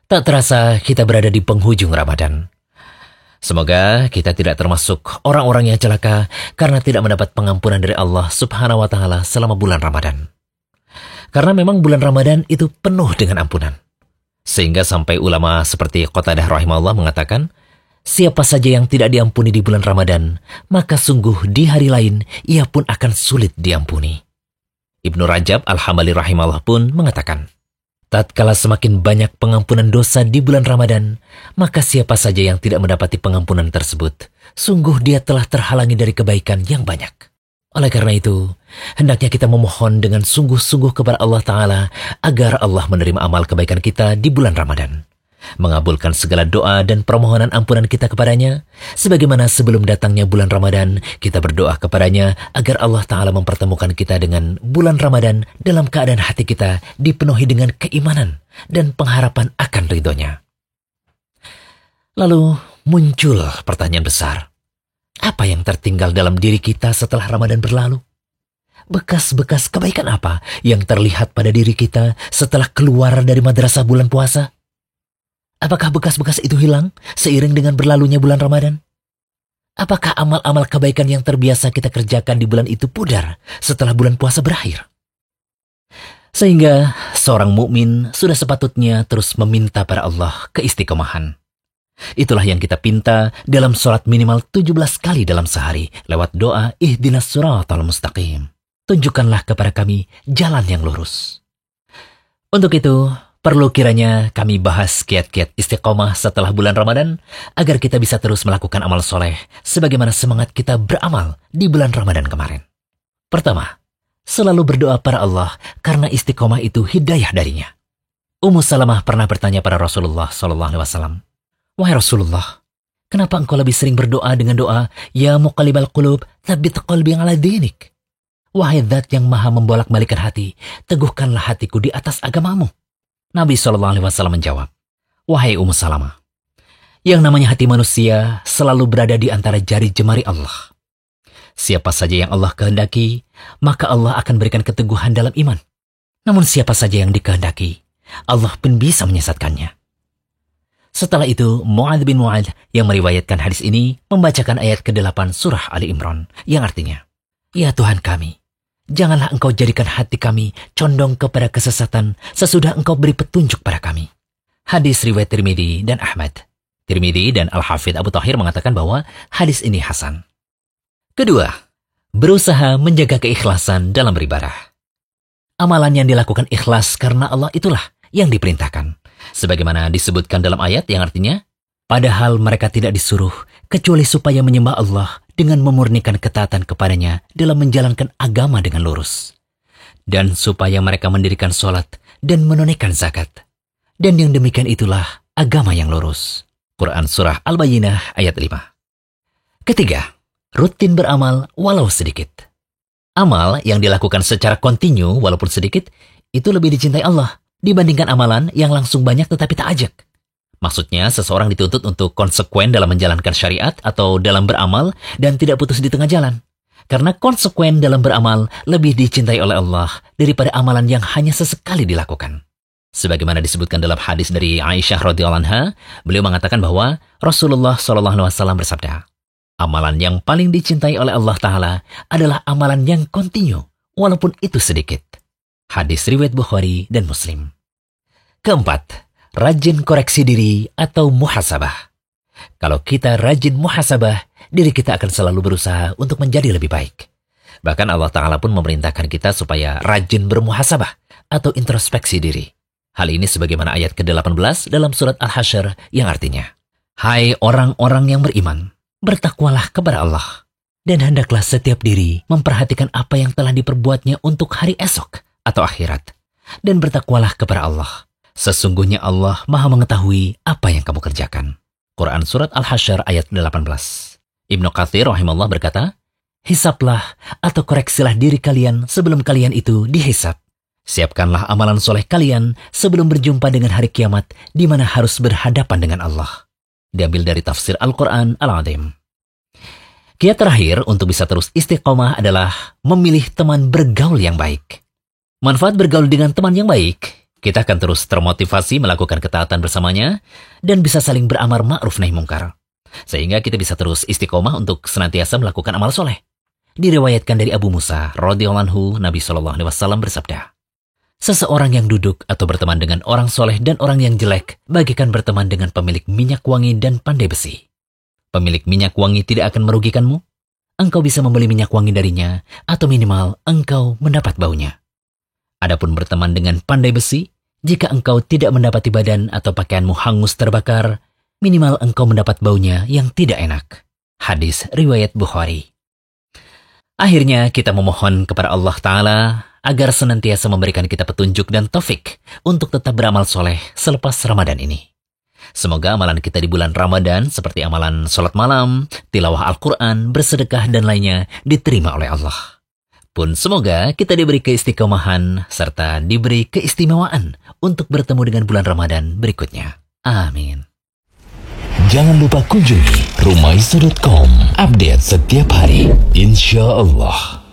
Tak terasa kita berada di penghujung Ramadan. Semoga kita tidak termasuk orang-orang yang celaka karena tidak mendapat pengampunan dari Allah Subhanahu wa Ta'ala selama bulan Ramadan. Karena memang bulan Ramadan itu penuh dengan ampunan. Sehingga sampai ulama seperti Qatadah rahimahullah mengatakan, siapa saja yang tidak diampuni di bulan Ramadan, maka sungguh di hari lain ia pun akan sulit diampuni. Ibnu Rajab Al-Hambali rahimahullah pun mengatakan, tatkala semakin banyak pengampunan dosa di bulan Ramadan, maka siapa saja yang tidak mendapati pengampunan tersebut, sungguh dia telah terhalangi dari kebaikan yang banyak. Oleh karena itu, hendaknya kita memohon dengan sungguh-sungguh kepada Allah Ta'ala agar Allah menerima amal kebaikan kita di bulan Ramadan, mengabulkan segala doa dan permohonan ampunan kita kepadanya, sebagaimana sebelum datangnya bulan Ramadan, kita berdoa kepadanya agar Allah Ta'ala mempertemukan kita dengan bulan Ramadan dalam keadaan hati kita dipenuhi dengan keimanan dan pengharapan akan ridhonya. Lalu muncul pertanyaan besar. Apa yang tertinggal dalam diri kita setelah Ramadan berlalu? Bekas-bekas kebaikan apa yang terlihat pada diri kita setelah keluar dari madrasah bulan puasa? Apakah bekas-bekas itu hilang seiring dengan berlalunya bulan Ramadan? Apakah amal-amal kebaikan yang terbiasa kita kerjakan di bulan itu pudar setelah bulan puasa berakhir? Sehingga seorang mukmin sudah sepatutnya terus meminta pada Allah keistiqomahan. Itulah yang kita pinta dalam sholat minimal 17 kali dalam sehari lewat doa ihdinas siratal mustaqim. Tunjukkanlah kepada kami jalan yang lurus. Untuk itu, perlu kiranya kami bahas kiat-kiat istiqomah setelah bulan Ramadan agar kita bisa terus melakukan amal soleh sebagaimana semangat kita beramal di bulan Ramadan kemarin. Pertama, selalu berdoa pada Allah karena istiqomah itu hidayah darinya. Ummu Salamah pernah bertanya pada Rasulullah SAW, wahai Rasulullah, kenapa engkau lebih sering berdoa dengan doa, ya muqallibal qulub, tsabbit qalbi ala dinik? Wahai zat yang maha membolak-balikan hati, teguhkanlah hatiku di atas agamamu. Nabi SAW menjawab, wahai Ummu Salamah, yang namanya hati manusia selalu berada di antara jari jemari Allah. Siapa saja yang Allah kehendaki, maka Allah akan berikan keteguhan dalam iman. Namun siapa saja yang dikehendaki, Allah pun bisa menyesatkannya. Setelah itu, Mu'adz bin Mu'adz yang meriwayatkan hadis ini membacakan ayat ke-8 surah Ali Imran yang artinya, ya Tuhan kami, janganlah engkau jadikan hati kami condong kepada kesesatan sesudah engkau beri petunjuk pada kami. Hadis riwayat Tirmidzi dan Ahmad. Tirmidzi dan Al-Hafidz Abu Thahir mengatakan bahwa hadis ini hasan. Kedua, berusaha menjaga keikhlasan dalam beribadah. Amalan yang dilakukan ikhlas karena Allah itulah yang diperintahkan. Sebagaimana disebutkan dalam ayat yang artinya, padahal mereka tidak disuruh kecuali supaya menyembah Allah dengan memurnikan ketaatan kepadanya dalam menjalankan agama dengan lurus. Dan supaya mereka mendirikan sholat dan menunaikan zakat. Dan yang demikian itulah agama yang lurus. Quran Surah Al-Bayyinah ayat 5. Ketiga, rutin beramal walau sedikit. Amal yang dilakukan secara kontinu walaupun sedikit, itu lebih dicintai Allah dibandingkan amalan yang langsung banyak tetapi tak ajak. Maksudnya, seseorang dituntut untuk konsekuen dalam menjalankan syariat atau dalam beramal dan tidak putus di tengah jalan. Karena konsekuen dalam beramal lebih dicintai oleh Allah daripada amalan yang hanya sesekali dilakukan. Sebagaimana disebutkan dalam hadis dari Aisyah radhiyallahu anha, beliau mengatakan bahwa Rasulullah SAW bersabda, amalan yang paling dicintai oleh Allah Ta'ala adalah amalan yang kontinu, walaupun itu sedikit. Hadis riwayat Bukhari dan Muslim. Keempat, rajin koreksi diri atau muhasabah. Kalau kita rajin muhasabah, diri kita akan selalu berusaha untuk menjadi lebih baik. Bahkan Allah Ta'ala pun memerintahkan kita supaya rajin bermuhasabah atau introspeksi diri. Hal ini sebagaimana ayat ke-18 dalam surat Al-Hasyr yang artinya, hai orang-orang yang beriman, bertakwalah kepada Allah, dan hendaklah setiap diri memperhatikan apa yang telah diperbuatnya untuk hari esok atau akhirat, dan bertakwalah kepada Allah. Sesungguhnya Allah maha mengetahui apa yang kamu kerjakan. Quran Surat Al-Hasyr ayat 18. Ibnu Katsir rahimahullah berkata, hisaplah atau koreksilah diri kalian sebelum kalian itu dihisap. Siapkanlah amalan soleh kalian sebelum berjumpa dengan hari kiamat di mana harus berhadapan dengan Allah. Diambil dari tafsir Al-Quran Al-Azim. Kiat terakhir untuk bisa terus istiqomah adalah memilih teman bergaul yang baik. Manfaat bergaul dengan teman yang baik, Kita akan terus termotivasi melakukan ketaatan bersamanya dan bisa saling beramar ma'ruf nahi mungkar. Sehingga kita bisa terus istiqomah untuk senantiasa melakukan amal soleh. Diriwayatkan dari Abu Musa radhiyallahu anhu, Nabi SAW bersabda, seseorang yang duduk atau berteman dengan orang soleh dan orang yang jelek bagikan berteman dengan pemilik minyak wangi dan pandai besi. Pemilik minyak wangi tidak akan merugikanmu. Engkau bisa membeli minyak wangi darinya atau minimal engkau mendapat baunya. Adapun berteman dengan pandai besi, jika engkau tidak mendapati badan atau pakaianmu hangus terbakar, minimal engkau mendapat baunya yang tidak enak. Hadis riwayat Bukhari. Akhirnya kita memohon kepada Allah Ta'ala agar senantiasa memberikan kita petunjuk dan taufik untuk tetap beramal soleh selepas Ramadan ini. Semoga amalan kita di bulan Ramadan seperti amalan sholat malam, tilawah Al-Quran, bersedekah dan lainnya diterima oleh Allah. Pun semoga kita diberi keistiqomahan serta diberi keistimewaan untuk bertemu dengan bulan Ramadan berikutnya. Amin. Jangan lupa kunjungi rumaiso.com. Update setiap hari, insya Allah.